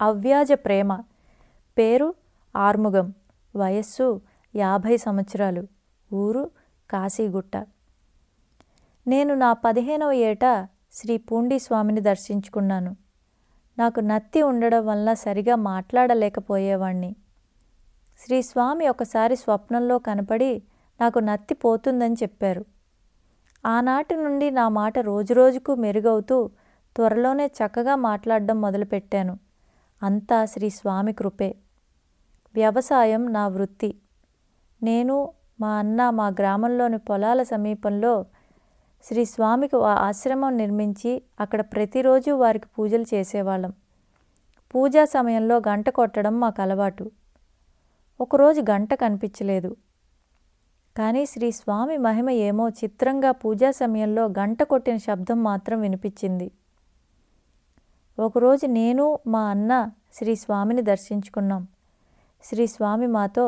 అవ్యాజ ప్రేమ. పేరు ఆర్ముగం. వయస్సు 50 సంవత్సరాలు. ఊరు కాశీగుట్ట. నేను నా 15వ ఏట శ్రీ పూండి స్వామిని దర్శించుకున్నాను. నాకు నత్తి ఉండడం వల్ల సరిగా మాట్లాడలేకపోయేవాణ్ణి. శ్రీ స్వామి ఒకసారి స్వప్నంలో కనపడి నాకు నత్తి పోతుందని చెప్పారు. ఆనాటి నుండి నా మాట రోజురోజుకు మెరుగవుతూ త్వరలోనే చక్కగా మాట్లాడడం మొదలుపెట్టాను. అంతా శ్రీ స్వామి కృపే. వ్యవసాయం నా వృత్తి. నేను మా అన్న మా గ్రామంలోని పొలాల సమీపంలో శ్రీ స్వామికి ఆశ్రమం నిర్మించి అక్కడ ప్రతిరోజు వారికి పూజలు చేసేవాళ్ళం. పూజా సమయంలో గంట కొట్టడం మాకు అలవాటు. ఒకరోజు గంట కనిపించలేదు. కానీ శ్రీ స్వామి మహిమ ఏమో చిత్రంగా పూజా సమయంలో గంట కొట్టిన శబ్దం మాత్రం వినిపించింది. ఒకరోజు నేను మా అన్న శ్రీ స్వామిని దర్శించుకున్నాం. శ్రీ స్వామి మాతో,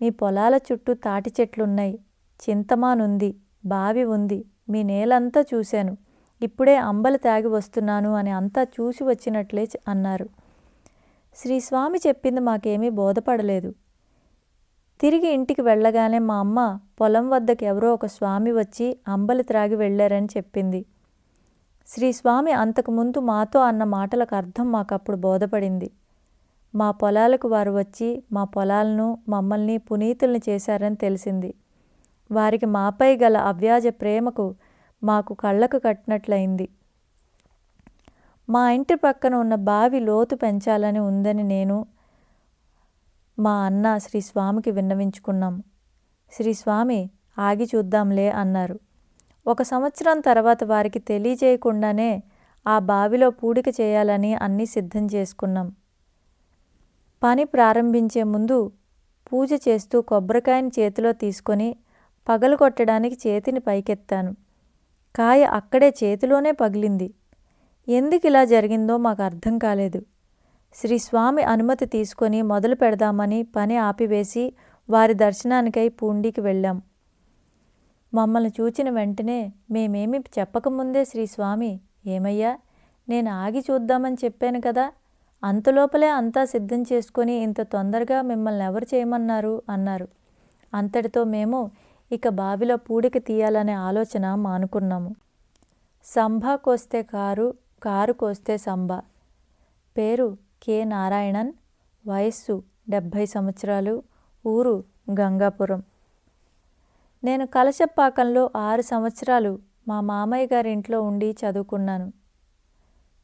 మీ పొలాల చుట్టూ తాటి చెట్లున్నాయి, చింతమానుంది, బావి ఉంది, మీ నేలంతా చూశాను, ఇప్పుడే అంబలి తాగి వస్తున్నాను అని అంతా చూసి వచ్చినట్లే అన్నారు. శ్రీ స్వామి చెప్పింది మాకేమీ బోధపడలేదు. తిరిగి ఇంటికి వెళ్ళగానే మా అమ్మ పొలం వద్దకు ఎవరో ఒక స్వామి వచ్చి అంబలి త్రాగి వెళ్ళారని చెప్పింది. శ్రీ స్వామి అంతకుముందు మాతో అన్న మాటలకు అర్థం మాకప్పుడు బోధపడింది. మా పొలాలకు వారు వచ్చి మా పొలాలను మమ్మల్ని పునీతుల్ని చేశారని తెలిసింది. వారికి మాపై గల అవ్యాజ ప్రేమకు మాకు కళ్ళకు కట్టినట్లయింది. మా ఇంటి పక్కన ఉన్న బావి లోతు పెంచాలని ఉందని నేను మా అన్న శ్రీ స్వామికి విన్నవించుకున్నాం. శ్రీ స్వామి ఆగి చూద్దాంలే అన్నారు. 1 సంవత్సరం తర్వాత వారికి తెలియజేయకుండానే ఆ బావిలో పూడిక చేయాలని అన్నీ సిద్ధం చేసుకున్నాం. పని ప్రారంభించే ముందు పూజ చేస్తూ కొబ్బరికాయని చేతిలో తీసుకొని పగలు కొట్టడానికి చేతిని పైకెత్తాను. కాయ అక్కడే చేతిలోనే పగిలింది. ఎందుకు ఇలా జరిగిందో మాకు అర్థం కాలేదు. శ్రీ స్వామి అనుమతి తీసుకొని మొదలు పెడదామని పని ఆపివేసి వారి దర్శనానికై పూండికి వెళ్ళాం. మమ్మల్ని చూచిన వెంటనే మేమేమి చెప్పకముందే శ్రీ స్వామి, ఏమయ్యా, నేను ఆగి చూద్దామని చెప్పాను కదా, అంతలోపలే అంతా సిద్ధం చేసుకొని ఇంత తొందరగా మిమ్మల్ని ఎవరు చేయమన్నారు అన్నారు. అంతటితో మేము ఇక బావిలో పూడిక తీయాలనే ఆలోచన మానుకున్నాము. సంభా కోస్తే కారు, కారు కోస్తే సంభా. పేరు కె నారాయణన్. వయస్సు 70 సంవత్సరాలు. ఊరు గంగాపురం. నేను కలశపాకంలో 6 సంవత్సరాలు మా మామయ్య గారి ఇంట్లో ఉండి చదువుకున్నాను.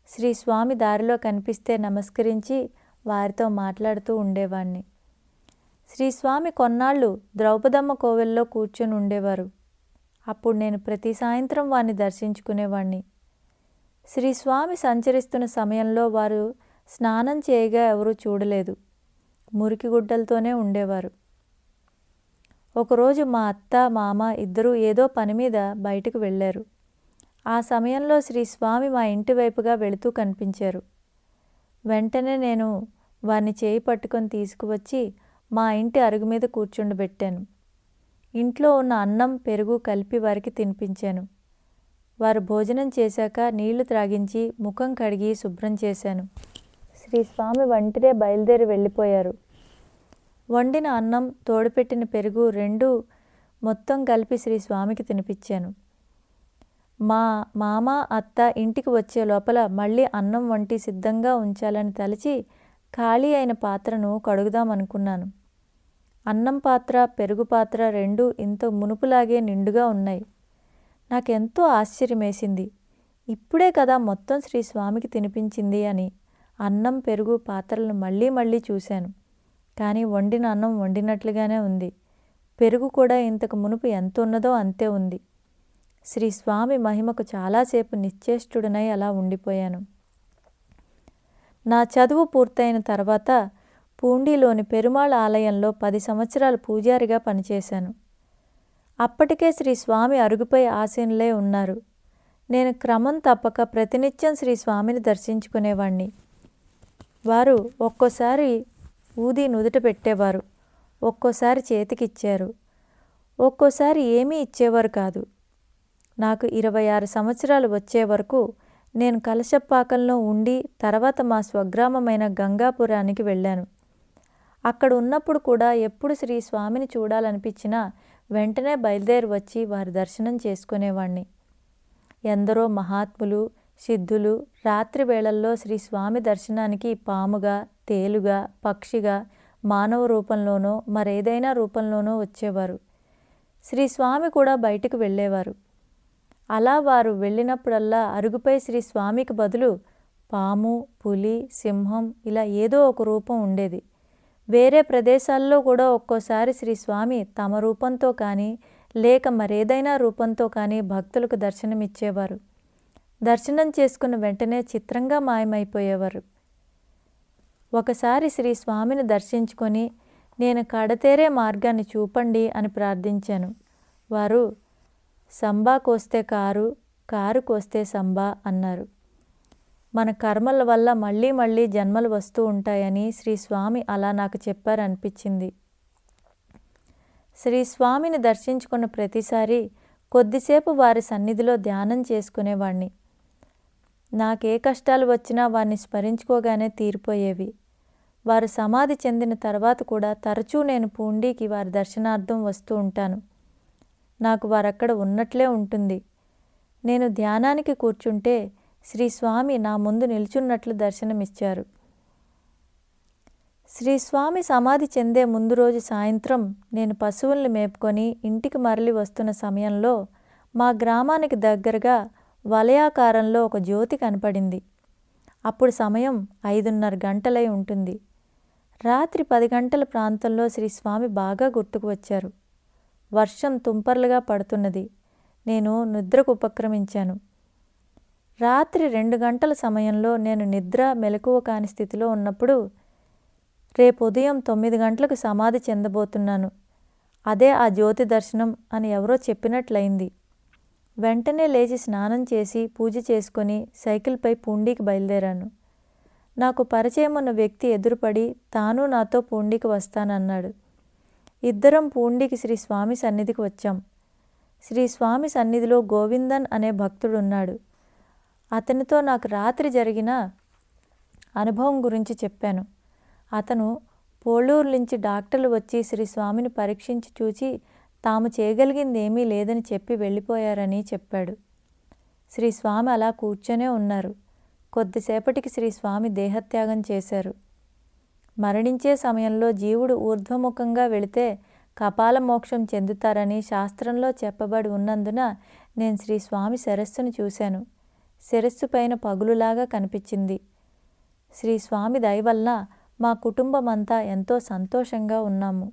శ్రీ స్వామి దారిలో కనిపిస్తే నమస్కరించి వారితో మాట్లాడుతూ ఉండేవాణ్ణి. శ్రీ స్వామి కొన్నాళ్ళు ద్రౌపదమ్మ కోవెల్లో కూర్చొని ఉండేవారు. అప్పుడు నేను ప్రతి సాయంత్రం వారిని దర్శించుకునేవాణ్ణి. శ్రీ స్వామి సంచరిస్తున్న సమయంలో వారు స్నానం చేయగా ఎవరూ చూడలేదు. మురికి గుడ్డలతోనే ఉండేవారు. ఒకరోజు మా అత్త మామ ఇద్దరూ ఏదో పని మీద బయటకు వెళ్ళారు. ఆ సమయంలో శ్రీ స్వామి మా ఇంటి వైపుగా వెళుతూ కనిపించారు. వెంటనే నేను వారిని చేయి పట్టుకొని తీసుకువచ్చి మా ఇంటి అరుగు మీద కూర్చుండబెట్టాను. ఇంట్లో ఉన్న అన్నం పెరుగు కలిపి వారికి తినిపించాను. వారు భోజనం చేశాక నీళ్లు త్రాగించి ముఖం కడిగి శుభ్రం చేశాను. శ్రీ స్వామి వెంటనే బయలుదేరి వెళ్ళిపోయారు. వండిన అన్నం తోడుపెట్టిన పెరుగు రెండూ మొత్తం కలిపి శ్రీ స్వామికి తినిపించాను. మా మామ అత్త ఇంటికి వచ్చే లోపల మళ్ళీ అన్నం వంటి సిద్ధంగా ఉంచాలని తలచి ఖాళీ అయిన పాత్రను కడుగుదామనుకున్నాను. అన్నం పాత్ర పెరుగు పాత్ర రెండూ ఇంత మునుపులాగే నిండుగా ఉన్నాయి. నాకెంతో ఆశ్చర్యమేసింది. ఇప్పుడే కదా మొత్తం శ్రీ స్వామికి తినిపించింది అని అన్నం పెరుగు పాత్రలను మళ్ళీ మళ్ళీ చూశాను. కానీ వండిన అన్నం వండినట్లుగానే ఉంది. పెరుగు కూడా ఇంతకు మునుపు ఎంత ఉన్నదో అంతే ఉంది. శ్రీ స్వామి మహిమకు చాలాసేపు నిశ్చేష్టుడనై అలా ఉండిపోయాను. నా చదువు పూర్తయిన తర్వాత పూండిలోని పెరుమాళ్ ఆలయంలో 10 సంవత్సరాలు పూజారిగా పనిచేశాను. అప్పటికే శ్రీ స్వామి అరుగుపై ఆసీనులై ఉన్నారు. నేను క్రమం తప్పక ప్రతినిత్యం శ్రీ స్వామిని దర్శించుకునేవాణ్ణి. వారు ఒక్కోసారి ఊది నుదుట పెట్టేవారు, ఒక్కోసారి చేతికిచ్చారు, ఒక్కోసారి ఏమీ ఇచ్చేవారు కాదు. నాకు 26 సంవత్సరాలు వచ్చే వరకు నేను కలశపాకంలో ఉండి తర్వాత మా స్వగ్రామమైన గంగాపురానికి వెళ్ళాను. అక్కడ ఉన్నప్పుడు కూడా ఎప్పుడు శ్రీ స్వామిని చూడాలనిపించినా వెంటనే బయలుదేరి వచ్చి వారి దర్శనం చేసుకునేవాణ్ణి. ఎందరో మహాత్ములు, సిద్ధులు రాత్రి వేళల్లో శ్రీ స్వామి దర్శనానికి పాముగా, తేలుగా, పక్షిగా, మానవ రూపంలోనో మరేదైనా రూపంలోనో వచ్చేవారు. శ్రీ స్వామి కూడా బయటకు వెళ్ళేవారు. అలా వారు వెళ్ళినప్పుడల్లా అరుగుపై శ్రీ స్వామికి బదులు పాము, పులి, సింహం ఇలా ఏదో ఒక రూపం ఉండేది. వేరే ప్రదేశాల్లో కూడా ఒక్కోసారి శ్రీ స్వామి తమ రూపంతో కానీ లేక మరేదైనా రూపంతో కానీ భక్తులకు దర్శనమిచ్చేవారు. దర్శనం చేసుకున్న వెంటనే చిత్రంగా మాయమైపోయేవారు. ఒకసారి శ్రీ స్వామిని దర్శించుకొని నేను కడతేరే మార్గాన్ని చూపండి అని ప్రార్థించాను. వారు సంబా కోస్తే కారు, కారు కోస్తే సంబా అన్నారు. మన కర్మల వల్ల మళ్ళీ మళ్ళీ జన్మలు వస్తూ ఉంటాయని శ్రీ స్వామి అలా నాకు చెప్పారనిపించింది. శ్రీ స్వామిని దర్శించుకున్న ప్రతిసారి కొద్దిసేపు వారి సన్నిధిలో ధ్యానం చేసుకునేవాణ్ణి. నాకే కష్టాలు వచ్చినా వారిని స్మరించుకోగానే తీరిపోయేవి. వారు సమాధి చెందిన తర్వాత కూడా తరచూ నేను పూండీకి వారి దర్శనార్థం వస్తూ ఉంటాను. నాకు వారక్కడ ఉన్నట్లే ఉంటుంది. నేను ధ్యానానికి కూర్చుంటే శ్రీ స్వామి నా ముందు నిల్చున్నట్లు దర్శనమిచ్చారు. శ్రీ స్వామి సమాధి చెందే ముందు రోజు సాయంత్రం నేను పశువుల్ని మేపుకొని ఇంటికి మరలి వస్తున్న సమయంలో మా గ్రామానికి దగ్గరగా వలయాకారంలో ఒక జ్యోతి కనపడింది. అప్పుడు సమయం 5:30 గంటలై ఉంటుంది. రాత్రి 10 గంటల ప్రాంతంలో శ్రీ స్వామి బాగా గుర్తుకు వచ్చారు. వర్షం తుంపర్లుగా పడుతున్నది. నేను నిద్రకు ఉపక్రమించాను. రాత్రి 2 గంటల సమయంలో నేను నిద్ర మెలకువ కాని స్థితిలో ఉన్నప్పుడు రేపు ఉదయం 9 గంటలకు సమాధి చెందబోతున్నాను, అదే ఆ జ్యోతి దర్శనం అని ఎవరో చెప్పినట్లయింది. వెంటనే లేచి స్నానం చేసి పూజ చేసుకొని సైకిల్పై పూండీకి బయలుదేరాను. నాకు పరిచయం ఉన్న వ్యక్తి ఎదురుపడి తాను నాతో పూండీకి వస్తానన్నాడు. ఇద్దరం పూండీకి శ్రీ స్వామి సన్నిధికి వచ్చాం. శ్రీ స్వామి సన్నిధిలో గోవిందన్ అనే భక్తుడున్నాడు. అతనితో నాకు రాత్రి జరిగిన అనుభవం గురించి చెప్పాను. అతను పోళూరు నుంచి డాక్టర్లు వచ్చి శ్రీ స్వామిని పరీక్షించి చూచి తాము చేయగలిగింది ఏమీ లేదని చెప్పి వెళ్ళిపోయారని చెప్పాడు. శ్రీ స్వామి అలా కూర్చొనే ఉన్నారు. కొద్దిసేపటికి శ్రీ స్వామి దేహత్యాగం చేశారు. మరణించే సమయంలో జీవుడు ఊర్ధ్వముఖంగా వెళితే కపాల మోక్షం చెందుతారని శాస్త్రంలో చెప్పబడి ఉన్నందున నేను శ్రీ స్వామి శిరస్సును చూశాను. శిరస్సు పైన పగులులాగా కనిపించింది. శ్రీ స్వామి దయ వల్ల మా కుటుంబమంతా ఎంతో సంతోషంగా ఉన్నాము.